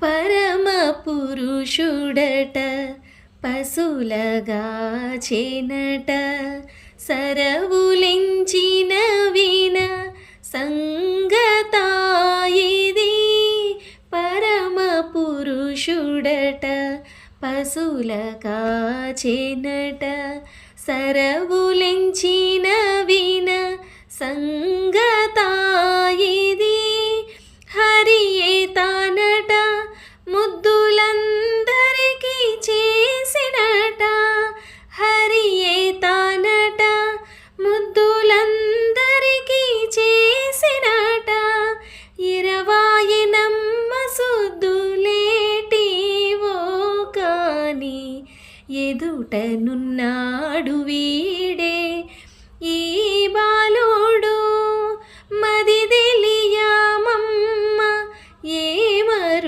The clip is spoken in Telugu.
పరమ పురుషుడట పశులగా చేనట సరవులించిన విన సంగతాయిది. పరమ పురుషుడట పశులగా చేనట సరవులించిన విన సంగతాయిది. హరియే తానట ముద్దులందరికీ చేసినట. హరియే తానట ముద్దులందరికీ చేసినట. ఇరవాయినమ్మ సుద్దులేటివో కాని ఎదుటనున్న